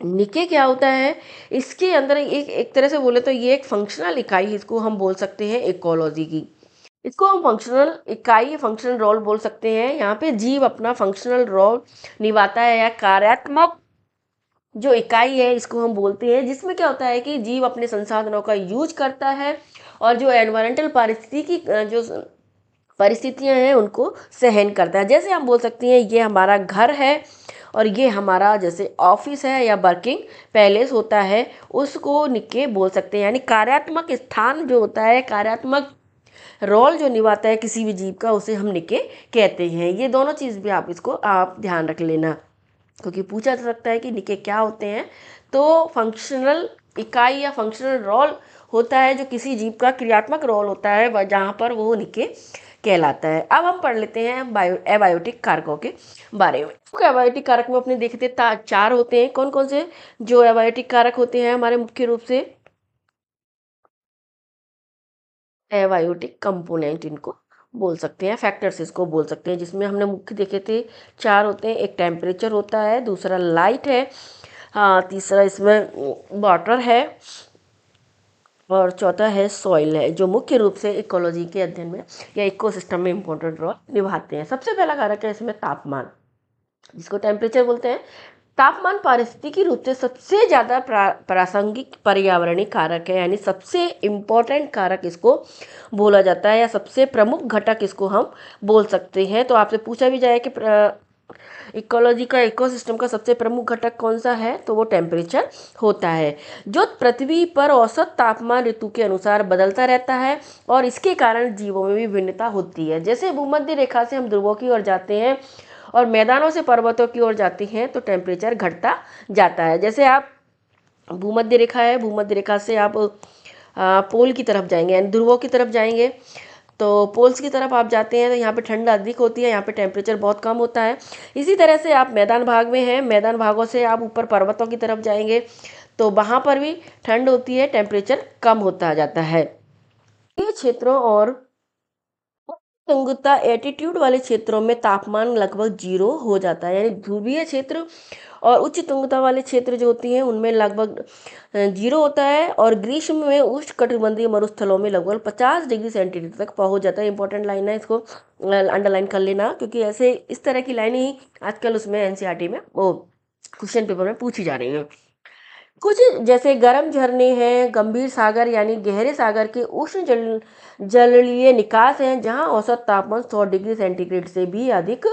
निके क्या होता है? इसके अंदर एक तरह से बोले तो ये एक फंक्शनल इकाई, इसको हम बोल सकते हैं इकोलॉजी की। इसको हम फंक्शनल इकाई, फंक्शनल रोल बोल सकते हैं। यहाँ पे जीव अपना फंक्शनल रोल निभाता है या कार्यात्मक जो इकाई है इसको हम बोलते हैं, जिसमें क्या होता है कि जीव अपने संसाधनों का यूज करता है और जो एनवायरमेंटल परिस्थिति की जो परिस्थितियां हैं उनको सहन करता है। जैसे हम बोल सकते हैं ये हमारा घर है और ये हमारा जैसे ऑफिस है या वर्किंग पैलेस होता है, उसको निके बोल सकते हैं। यानी कार्यात्मक स्थान जो होता है, कार्यात्मक रोल जो निभाता है किसी भी जीव का, उसे हम निके कहते हैं। ये दोनों चीज़ भी आप ध्यान रख लेना, क्योंकि पूछा जा सकता है कि निके क्या होते हैं। तो फंक्शनल इकाई या फंक्शनल रोल होता है जो किसी जीव का क्रियात्मक रोल होता है, जहाँ पर वो निके कहलाता है। अब हम पढ़ लेते हैं एबायोटिक कारकों के बारे में। तो एबायोटिक कारक में अपने देखते 4 होते हैं। कौन कौन से जो एबायोटिक कारक होते हैं हमारे मुख्य रूप से? एबायोटिक कंपोनेंट इनको बोल सकते हैं, फैक्टर्स इसको बोल सकते हैं, जिसमें हमने मुख्य देखे थे 4 होते हैं। एक टेम्परेचर होता है, दूसरा लाइट है, हाँ तीसरा इसमें वाटर है, और चौथा है सॉइल है, जो मुख्य रूप से इकोलॉजी के अध्ययन में या इकोसिस्टम में इंपॉर्टेंट रोल निभाते हैं। सबसे पहला कारक है इसमें तापमान, जिसको टेम्परेचर बोलते हैं। तापमान पारिस्थितिकी रूप से सबसे ज़्यादा प्रासंगिक पर्यावरणीय कारक है, यानी सबसे इम्पोर्टेंट कारक इसको बोला जाता है, या सबसे प्रमुख घटक इसको हम बोल सकते हैं। तो आपसे पूछा भी जाए कि इकोलॉजी का, इकोसिस्टम का सबसे प्रमुख घटक कौन सा है, तो वो टेम्परेचर होता है, जो पृथ्वी पर औसत तापमान ऋतु के अनुसार बदलता रहता है, और इसके कारण जीवों में भी भिन्नता होती है। जैसे भूमध्य रेखा से हम ध्रुवों की ओर जाते हैं और मैदानों से पर्वतों की ओर जाते हैं, तो टेम्परेचर घटता जाता है। जैसे आप भूमध्य रेखा है, भूमध्य रेखा से आप पोल की तरफ जाएंगे, यानी ध्रुवों की तरफ जाएंगे, तो पोल्स की तरफ आप जाते हैं तो यहाँ पे ठंड अधिक होती है, यहाँ पे टेम्परेचर बहुत कम होता है। इसी तरह से आप मैदान भाग में हैं, मैदान भागों से आप ऊपर पर्वतों की तरफ जाएंगे, तो वहाँ पर भी ठंड होती है, टेम्परेचर कम होता जाता है। ये क्षेत्रों और तुंगता एटीट्यूड वाले क्षेत्रों में तापमान लगभग 0 हो जाता है, यानी ध्रुवीय क्षेत्र और उच्च तुंगता वाले क्षेत्र जो होती हैं उनमें लगभग 0 होता है, और ग्रीष्म में उष्ण कटिबंधीय मरुस्थलों में लगभग 50 डिग्री सेंटीग्रेड तक पहुंच जाता है। इंपॉर्टेंट लाइन है, इसको अंडरलाइन कर लेना, क्योंकि ऐसे इस तरह की लाइनें ही आजकल उसमें एनसीईआरटी में वो क्वेश्चन पेपर में पूछी जा रही हैं। कुछ जैसे गर्म झरने हैं, गंभीर सागर यानी गहरे सागर के उष्ण जलीय निकास हैं, जहां औसत तापमान 100 डिग्री सेंटीग्रेड से भी अधिक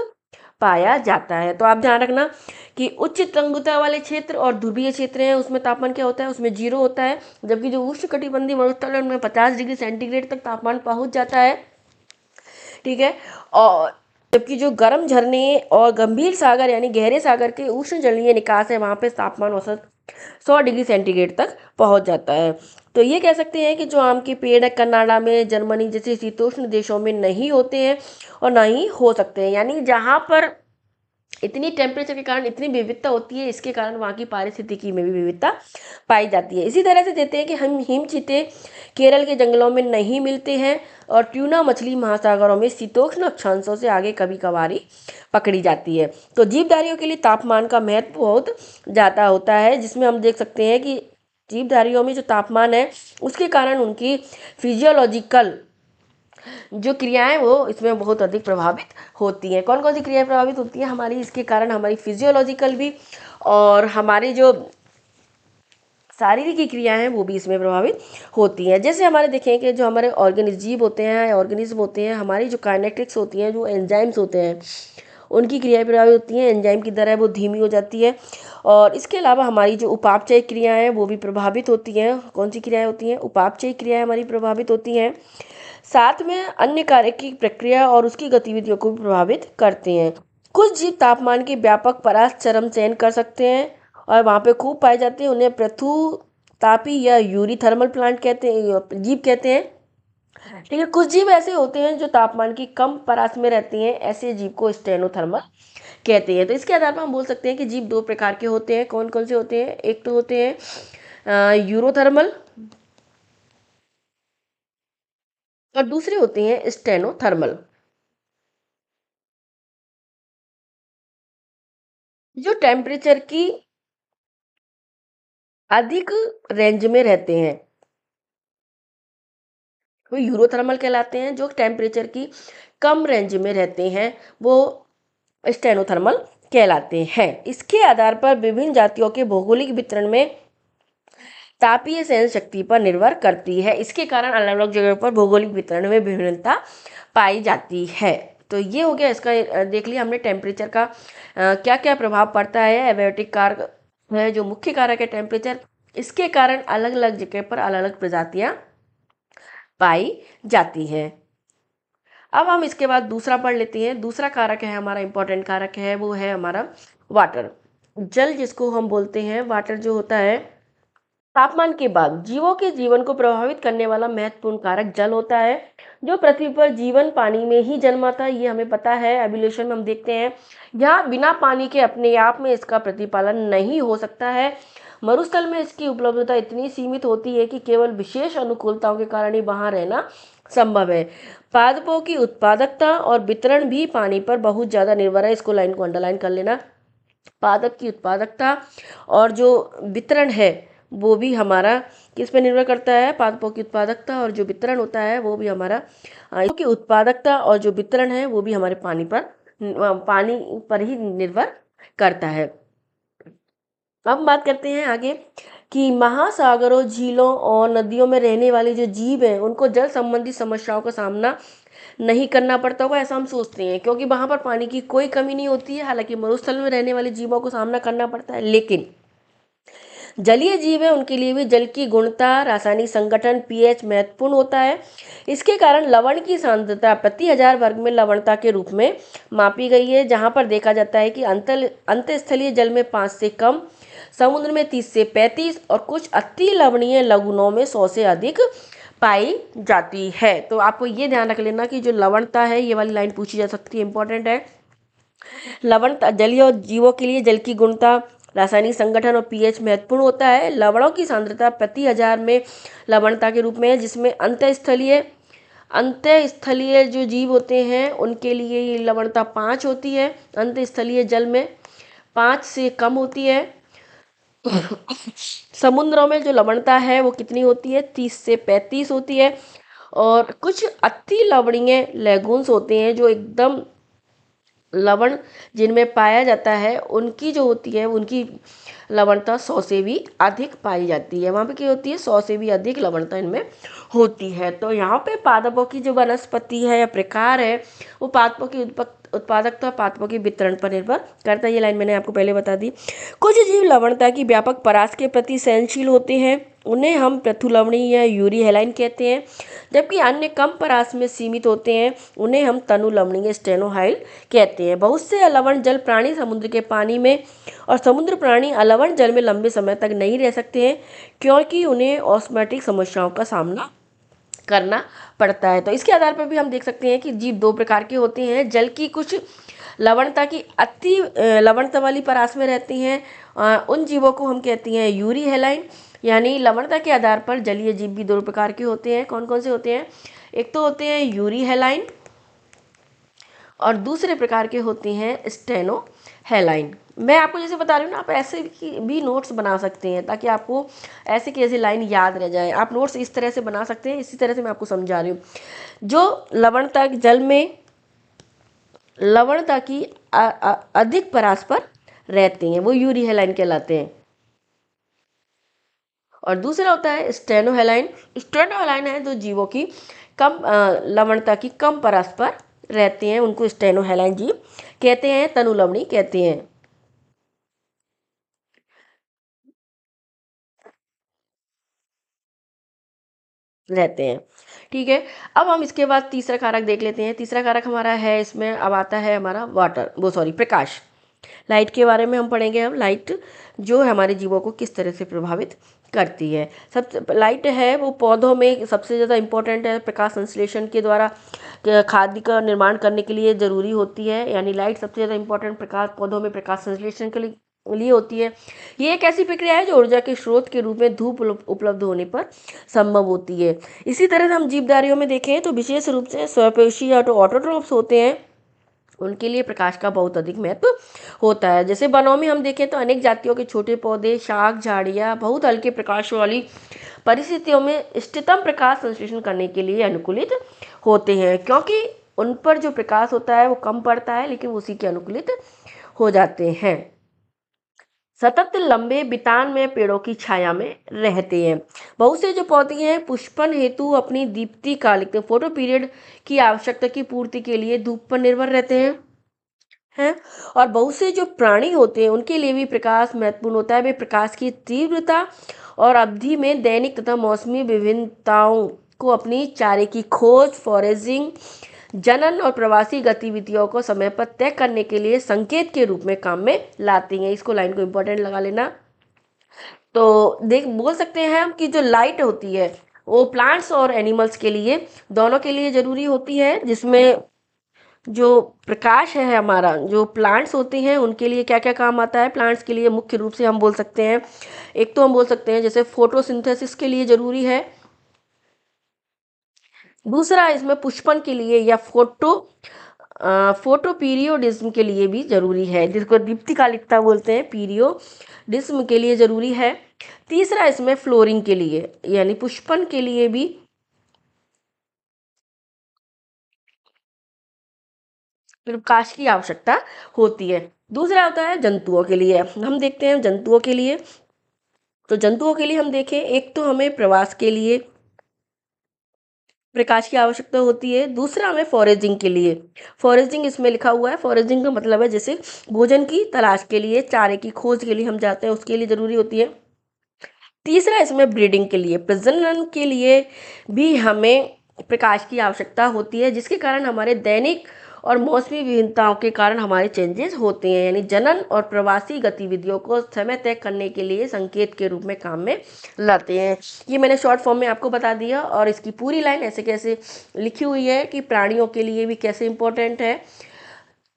पाया जाता है। तो आप ध्यान रखना कि उच्च तंगुता वाले क्षेत्र और ध्रुवीय क्षेत्र हैं, उसमें तापमान क्या होता है, उसमें 0 होता है, जबकि जो उष्ण कटिबंधीय मरुस्थल है उनमें 50 डिग्री सेंटीग्रेड तक तापमान पहुंच जाता है। ठीक है, और जबकि जो गर्म झरने और गंभीर सागर यानी गहरे सागर के उष्ण जलीय निकास है, वहां पे तापमान औसत 100 डिग्री सेंटीग्रेड तक पहुंच जाता है। तो ये कह सकते हैं कि जो आम के पेड़ है कनाडा में, जर्मनी जैसे शीतोष्ण देशों में नहीं होते हैं और ना ही हो सकते हैं, यानी जहाँ पर इतनी टेम्परेचर के कारण इतनी विविधता होती है, इसके कारण वहाँ की पारिस्थितिकी में भी विविधता पाई जाती है। इसी तरह से देते हैं कि हम हिम चीते केरल के जंगलों में नहीं मिलते हैं, और ट्यूना मछली महासागरों में शीतोष्ण अक्षांशों से आगे कभी कभारी पकड़ी जाती है। तो जीवधारियों के लिए तापमान का महत्व बहुत ज़्यादा होता है, जिसमें हम देख सकते हैं कि जीवधारियों में जो तापमान है उसके कारण उनकी फिजियोलॉजिकल जो क्रियाएं वो इसमें बहुत अधिक प्रभावित होती हैं। कौन कौन सी क्रियाएं प्रभावित होती हैं हमारी, इसके कारण हमारी फिजियोलॉजिकल भी और हमारी जो शारीरिक की क्रियाएं हैं वो भी इसमें प्रभावित होती हैं। जैसे हमारे देखें कि जो हमारे जीव होते हैं, ऑर्गेनिज्म होते हैं, हमारी जो काइनेटिक्स होती हैं, जो एंजाइम्स होते हैं, उनकी क्रियाएं प्रभावित होती हैं। एंजाइम की दर है वो धीमी हो जाती है, और इसके अलावा हमारी जो उपापचय क्रियाएं हैं वो भी प्रभावित होती हैं। कौन सी क्रियाएं होती हैं, उपापचय क्रियाएं हमारी प्रभावित होती हैं। साथ में अन्य कार्य की प्रक्रिया और उसकी गतिविधियों को भी प्रभावित करते हैं। कुछ जीव तापमान के व्यापक परास चरम चयन कर सकते हैं और वहाँ पे खूब पाए जाते हैं, उन्हें पृथु तापी या यूरी थर्मल प्लांट कहते हैं, जीव कहते हैं। ठीक है, कुछ जीव ऐसे होते हैं जो तापमान की कम परास में रहते हैं, ऐसे जीव को स्टेनोथर्मल कहते हैं। तो इसके आधार पर हम बोल सकते हैं कि जीव 2 प्रकार के होते हैं। कौन कौन से होते हैं, एक तो होते हैं यूरोथर्मल और दूसरे होते हैं स्टेनोथर्मल। जो टेम्परेचर की अधिक रेंज में रहते हैं वो यूरोथर्मल कहलाते हैं, जो टेम्परेचर की कम रेंज में रहते हैं वो स्टेनोथर्मल कहलाते हैं। इसके आधार पर विभिन्न जातियों के भौगोलिक वितरण में तापीय सहन शक्ति पर निर्भर करती है। इसके कारण अलग अलग जगह पर भौगोलिक वितरण में विभिन्नता पाई जाती है। तो ये हो गया इसका, देख लिया हमने टेम्परेचर का क्या क्या प्रभाव पड़ता है। एबायोटिक कारक है जो मुख्य कारक है टेम्परेचर, इसके कारण अलग अलग जगह पर अलग अलग प्रजातियां पाई जाती हैं। अब हम इसके बाद दूसरा पढ़ लेते हैं। दूसरा कारक है हमारा, इंपॉर्टेंट कारक है, वो है हमारा वाटर, जल जिसको हम बोलते हैं। वाटर जो होता है, तापमान के बाद जीवों के जीवन को प्रभावित करने वाला महत्वपूर्ण कारक जल होता है। जो पृथ्वी पर जीवन पानी में ही जन्मा था, ये हमें पता है। एवोल्यूशन में हम देखते हैं यहाँ बिना पानी के अपने आप में इसका प्रतिपालन नहीं हो सकता है। मरुस्थल में इसकी उपलब्धता इतनी सीमित होती है कि केवल विशेष अनुकूलताओं के कारण ही वहां रहना संभव है। पादपों की उत्पादकता और वितरण भी पानी पर बहुत ज्यादा निर्भर है। इसको लाइन को अंडरलाइन कर लेना। पादप की उत्पादकता और जो वितरण है वो भी हमारा किस पे निर्भर करता है? पादपों की उत्पादकता और जो वितरण होता है वो भी हमारा की उत्पादकता और जो वितरण है वो भी हमारे पानी पर ही निर्भर करता है। अब बात करते हैं आगे कि महासागरों, झीलों और नदियों में रहने वाले जो जीव हैं उनको जल संबंधी समस्याओं का सामना नहीं करना पड़ता होगा, ऐसा हम सोचते हैं, क्योंकि वहां पर पानी की कोई कमी नहीं होती है। हालांकि मरुस्थल में रहने वाले जीवों को सामना करना पड़ता है, लेकिन जलीय जीव है उनके लिए भी जल की गुणता, रासायनिक संगठन, पीएच महत्वपूर्ण होता है। इसके कारण लवण की सांद्रता प्रति 1000 वर्ग में लवणता के रूप में मापी गई है, जहां पर देखा जाता है कि अंतःस्थलीय जल में 5 से कम, समुद्र में 30 से 35 और कुछ अति लवणीय लवणों में 100 से अधिक पाई जाती है। तो आपको ये ध्यान रख लेना कि जो लवणता है, ये वाली लाइन पूछी जा सकती है, इंपॉर्टेंट है। लवणता जलीय जीवों के लिए जल की गुणता, रासायनिक संगठन और पीएच महत्वपूर्ण होता है। लवणों की सांद्रता प्रति 1000 में लवणता के रूप में है, जिसमें अंतःस्थलीय जो जीव होते हैं उनके लिए ये लवणता 5 होती है। अंतःस्थलीय जल में 5 से कम होती है। समुद्रों में जो लवणता है वो कितनी होती है? 30 से 35 होती है। और कुछ अति लवणीय लेगून्स होते हैं जो एकदम लवण जिनमें पाया जाता है, उनकी जो होती है उनकी लवणता 100 से भी अधिक पाई जाती है। वहाँ पे क्या होती है? 100 से भी अधिक लवणता इनमें होती है। तो यहाँ पे पादपों की जो वनस्पति है या प्रकार है वो पादपों की उत्पादकता, पादपों के वितरण पर निर्भर करता है। ये लाइन मैंने आपको पहले बता दी। कुछ जीव लवणता की व्यापक परास के प्रति सहनशील होते हैं, उन्हें हम पृथुलवणीय या यूरी हेलाइन कहते हैं, जबकि अन्य कम परास में सीमित होते हैं, उन्हें हम तनु लवणीय स्टेनोहाइल कहते हैं। बहुत से अलवण जल प्राणी समुद्र के पानी में और समुद्र प्राणी अलवण जल में लंबे समय तक नहीं रह सकते हैं, क्योंकि उन्हें ऑस्मोटिक समस्याओं का सामना करना पड़ता है। तो इसके आधार पर भी हम देख सकते हैं कि जीव 2 प्रकार के होते हैं। जल की कुछ लवणता की अति लवणता वाली परास में रहती हैं, उन जीवों को हम कहते हैं यूरी हेलाइन। यानी लवणता के आधार पर जलीय जीव भी 2 प्रकार के होते हैं। कौन कौन से होते हैं? एक तो होते हैं यूरी हेलाइन और दूसरे प्रकार के होते हैं स्टेनो हेलाइन। मैं आपको जैसे बता रही हूँ ना, आप ऐसे भी नोट्स बना सकते हैं ताकि आपको ऐसे की ऐसी लाइन याद रह जाए। आप नोट्स इस तरह से बना सकते हैं, इसी तरह से मैं आपको समझा रही हूँ। जो लवणता जल में लवणता की अधिक परास पर रहते हैं वो यूरी हेलाइन कहलाते हैं। और दूसरा होता है स्टेनो हेलाइन। स्टेनो हेलाइन है जो जीवों की कम लवणता की कम परास पर रहते हैं, उनको स्टेनो हेलाइन जीव कहते हैं, तनु लवणी कहते हैं। रहते हैं, ठीक है। अब हम इसके बाद तीसरा कारक देख लेते हैं। तीसरा कारक हमारा है, इसमें अब आता है हमारा प्रकाश। लाइट के बारे में हम पढ़ेंगे। हम लाइट जो है हमारे जीवों को किस तरह से प्रभावित करती है। सबसे लाइट है वो पौधों में सबसे ज़्यादा इम्पोर्टेंट है। प्रकाश संश्लेषण के द्वारा खाद्य का निर्माण करने के लिए ज़रूरी होती है। यानी लाइट सबसे ज़्यादा इम्पोर्टेंट प्रकाश पौधों में प्रकाश संश्लेषण के लिए होती है। ये एक ऐसी प्रक्रिया है जो ऊर्जा के स्रोत के रूप में धूप उपलब्ध होने पर संभव होती है। इसी तरह से हम जीवधारियों में देखें तो विशेष रूप से स्वयंपोषी या ऑटोट्रॉप्स होते हैं, उनके लिए प्रकाश का बहुत अधिक महत्व होता है। जैसे वनों में हम देखें तो अनेक जातियों के छोटे पौधे, शाक, झाड़ियाँ बहुत हल्के प्रकाश वाली परिस्थितियों में इष्टतम प्रकाश संश्लेषण करने के लिए अनुकूलित होते हैं, क्योंकि उन पर जो प्रकाश होता है वो कम पड़ता है, लेकिन उसी के अनुकूलित हो जाते हैं। सतत लंबे बितान में पेड़ों की छाया में रहते हैं। बहुत से जो पौधे हैं पुष्पन हेतु अपनी दीप्ति कालिक फोटो पीरियड की आवश्यकता की पूर्ति के लिए धूप पर निर्भर रहते हैं। और बहुत से जो प्राणी होते हैं उनके लिए भी प्रकाश महत्वपूर्ण होता है। वे प्रकाश की तीव्रता और अवधि में दैनिक तथा मौसमी विभिन्नताओं को अपनी चारे की खोज, फॉरेजिंग, जनन और प्रवासी गतिविधियों को समय पर तय करने के लिए संकेत के रूप में काम में लाती हैं। इसको लाइन को इंपॉर्टेंट लगा लेना। तो देख बोल सकते हैं हम कि जो लाइट होती है वो प्लांट्स और एनिमल्स के लिए दोनों के लिए ज़रूरी होती है, जिसमें जो प्रकाश है हमारा, जो प्लांट्स होते हैं उनके लिए क्या क्या काम आता है। प्लांट्स के लिए मुख्य रूप से हम बोल सकते हैं, एक तो हम बोल सकते हैं जैसे फोटोसिंथेसिस के लिए ज़रूरी है। दूसरा इसमें पुष्पन के लिए या फोटो पीरियोडिज्म के लिए भी जरूरी है, जिसको दीप्तिकालिकता बोलते हैं, पीरियोडिज्म के लिए जरूरी है। तीसरा इसमें फ्लोरिंग के लिए यानी पुष्पन के लिए भी प्रकाश की आवश्यकता होती है। दूसरा होता है जंतुओं के लिए। हम देखते हैं जंतुओं के लिए, तो जंतुओं के लिए हम देखें, एक तो हमें प्रवास के लिए प्रकाश की आवश्यकता होती है। दूसरा हमें फॉरेजिंग के लिए, फॉरेजिंग इसमें लिखा हुआ है, फॉरेजिंग का मतलब है जैसे भोजन की तलाश के लिए, चारे की खोज के लिए हम जाते हैं, उसके लिए ज़रूरी होती है। तीसरा इसमें ब्रीडिंग के लिए, प्रजनन के लिए भी हमें प्रकाश की आवश्यकता होती है, जिसके कारण हमारे दैनिक और मौसमी विभिन्नताओं के कारण हमारे चेंजेस होते हैं। यानी जनन और प्रवासी गतिविधियों को समय तय करने के लिए संकेत के रूप में काम में लाते हैं। ये मैंने शॉर्ट फॉर्म में आपको बता दिया, और इसकी पूरी लाइन ऐसे कैसे लिखी हुई है कि प्राणियों के लिए भी कैसे इंपॉर्टेंट है,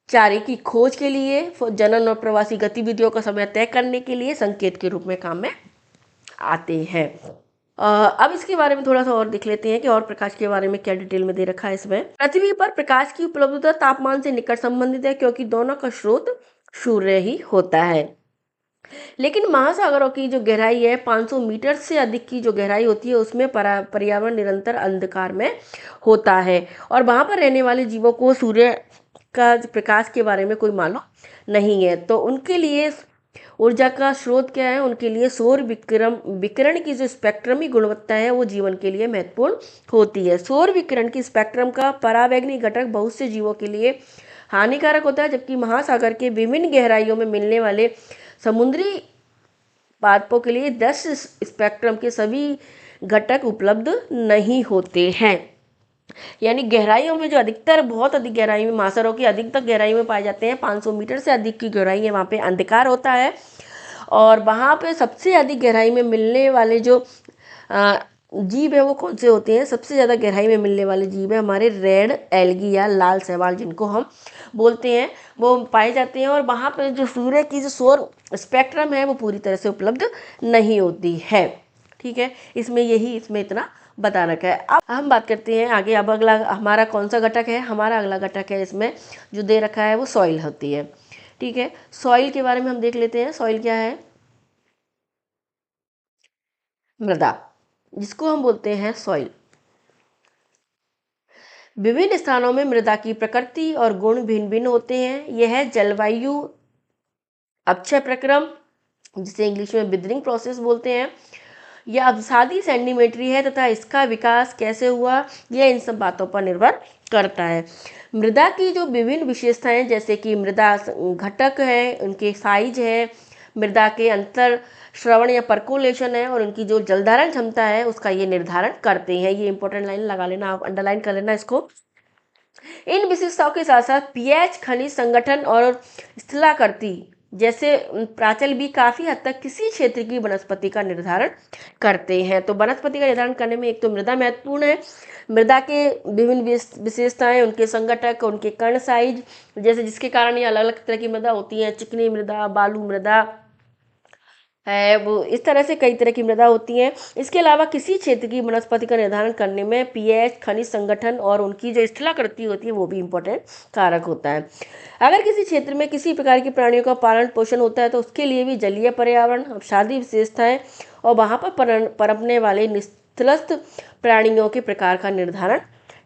चारे की खोज के लिए, जनन और प्रवासी गतिविधियों का समय तय करने के लिए संकेत के रूप में काम में आते हैं। अब इसके बारे में थोड़ा सा और देख लेते हैं कि और प्रकाश के बारे में क्या डिटेल में दे रखा है इसमें। पृथ्वी पर प्रकाश की उपलब्धता तापमान से निकट संबंधित है, क्योंकि दोनों का स्रोत सूर्य ही होता है। लेकिन महासागरों की जो गहराई है 500 मीटर से अधिक की जो गहराई होती है, उसमें पर्यावरण निरंतर अंधकार में होता है, और वहां पर रहने वाले जीवों को सूर्य का प्रकाश के बारे में कोई मालूम नहीं है। तो उनके लिए ऊर्जा का स्रोत क्या है, उनके लिए सौर विकिरण की जो स्पेक्ट्रमी गुणवत्ता है वो जीवन के लिए महत्वपूर्ण होती है। सौर विकिरण की स्पेक्ट्रम का परावैंगनी घटक बहुत से जीवों के लिए हानिकारक होता है, जबकि महासागर के विभिन्न गहराइयों में मिलने वाले समुद्री पादपों के लिए 10 स्पेक्ट्रम के सभी घटक उपलब्ध नहीं होते हैं। यानी गहराइयों में जो अधिकतर, बहुत अधिक गहराई में, महासागरों की अधिकतर गहराई में पाए जाते हैं, 500 मीटर से अधिक की गहराई है, वहाँ पे अंधकार होता है। और वहाँ पे सबसे अधिक गहराई में मिलने वाले जो जीव है वो कौन से होते हैं, सबसे ज़्यादा गहराई में मिलने वाले जीव है हमारे रेड एल्गी या लाल शैवाल जिनको हम बोलते हैं, वो पाए जाते हैं। और वहाँ पर जो सूर्य की जो सौर स्पेक्ट्रम है वो पूरी तरह से उपलब्ध नहीं होती है। ठीक है, इसमें इतना बता रखा है। अब हम बात करते हैं आगे। अब अगला हमारा कौन सा घटक है, हमारा अगला घटक है इसमें जो दे रखा है वो सॉइल होती है। ठीक है, सॉइल के बारे में हम देख लेते हैं। सॉइल क्या है, मृदा, जिसको हम बोलते हैं सॉइल। विभिन्न स्थानों में मृदा की प्रकृति और गुण भिन्न भिन्न होते हैं। यह जलवायु अपक्षय प्रक्रम, जिसे इंग्लिश में विदरिंग प्रोसेस बोलते हैं, यह अवसादी सेंटीमेट्री है, तथा इसका विकास कैसे हुआ यह इन सब बातों पर निर्भर करता है। मृदा की जो विभिन्न विशेषताएं, जैसे कि मृदा घटक है, उनके साइज है, मृदा के अंतर श्रवण या परकोलेशन है, और उनकी जो जलधारण क्षमता है उसका ये निर्धारण करते हैं। ये इंपॉर्टेंट लाइन लगा लेना, आप अंडरलाइन कर लेना इसको। इन विशेषताओं के साथ साथ पीएच, खनिज संगठन और स्थलाकृति जैसे प्राचल भी काफी हद तक किसी क्षेत्र की वनस्पति का निर्धारण करते हैं। तो वनस्पति का निर्धारण करने में एक तो मृदा महत्वपूर्ण है, मृदा के विभिन्न विशेषताएं, उनके संगठक, उनके कण साइज, जैसे जिसके कारण ये अलग अलग तरह की मृदा होती है, चिकनी मृदा, बालू मृदा है, वो इस तरह से कई तरह की मृदा होती हैं। इसके अलावा किसी क्षेत्र की वनस्पति का निर्धारण करने में पीएच, खनिज संगठन और उनकी जो स्थलाकृति होती है वो भी इम्पोर्टेंट कारक होता है। अगर किसी क्षेत्र में किसी प्रकार की प्राणियों का पालन पोषण होता है तो उसके लिए भी जलीय पर्यावरण, अपसादी विशेषताएं और वहाँ पर पनपने वाले निस्थलस्थ प्राणियों के प्रकार का निर्धारण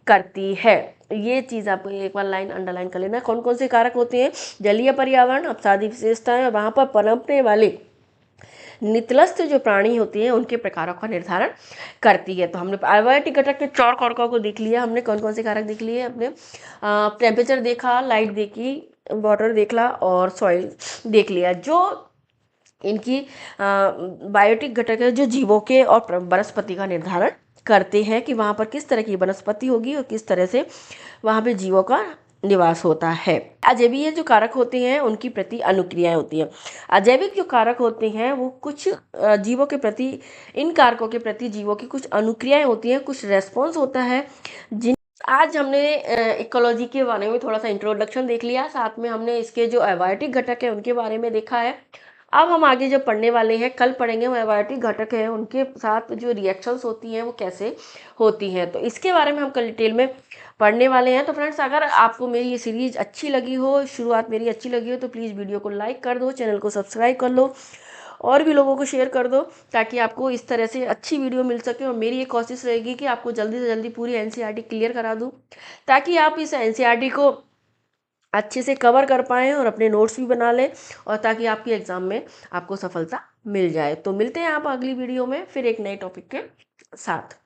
करती है। ये चीज़ आप एक बार लाइन अंडरलाइन कर लेना। कौन कौन से कारक होते हैं, जलीय पर्यावरण, अपसादी विशेषताएं और वहाँ पर पनपने वाले नितलस्थ जो प्राणी होती हैं उनके प्रकारों का निर्धारण करती है। तो हमने आवर्ती घटक के 4 कारकों को देख लिया। हमने कौन कौन से कारक देख लिए, अपने टेम्परेचर देखा, लाइट देखी, वाटर देखला और सॉइल देख लिया। जो इनकी बायोटिक घटक है जो जीवों के और वनस्पति का निर्धारण करते हैं कि वहाँ पर किस तरह की वनस्पति होगी और किस तरह से वहाँ पे जीवों का निवास होता है। अजैविक जो कारक होते हैं उनकी प्रति अनुक्रियाएं होती हैं। अजैविक जो कारक होते हैं वो कुछ जीवों के प्रति, इन कारकों के प्रति जीवों की कुछ अनुक्रियाएं होती हैं, कुछ रेस्पॉन्स होता है जिन आज हमने इकोलॉजी के बारे में थोड़ा सा इंट्रोडक्शन देख लिया, साथ में हमने इसके जो अबायोटिक घटक है उनके बारे में देखा है। अब हम आगे जब पढ़ने वाले हैं, कल पढ़ेंगे, वो अबायोटिक घटक है उनके साथ जो रिएक्शंस होती हैं वो कैसे होती हैं, तो इसके बारे में हम कल डिटेल में पढ़ने वाले हैं। तो फ्रेंड्स, अगर आपको मेरी ये सीरीज अच्छी लगी हो, शुरुआत मेरी अच्छी लगी हो, तो प्लीज़ वीडियो को लाइक कर दो, चैनल को सब्सक्राइब कर लो और भी लोगों को शेयर कर दो, ताकि आपको इस तरह से अच्छी वीडियो मिल सके। और मेरी ये कोशिश रहेगी कि आपको जल्दी से जल्दी पूरी एनसीईआरटी क्लियर करा दूँ, ताकि आप इस एनसीईआरटी को अच्छे से कवर कर पाएँ और अपने नोट्स भी बना लें, और ताकि आपके एग्ज़ाम में आपको सफलता मिल जाए। तो मिलते हैं आप अगली वीडियो में फिर एक नए टॉपिक के साथ।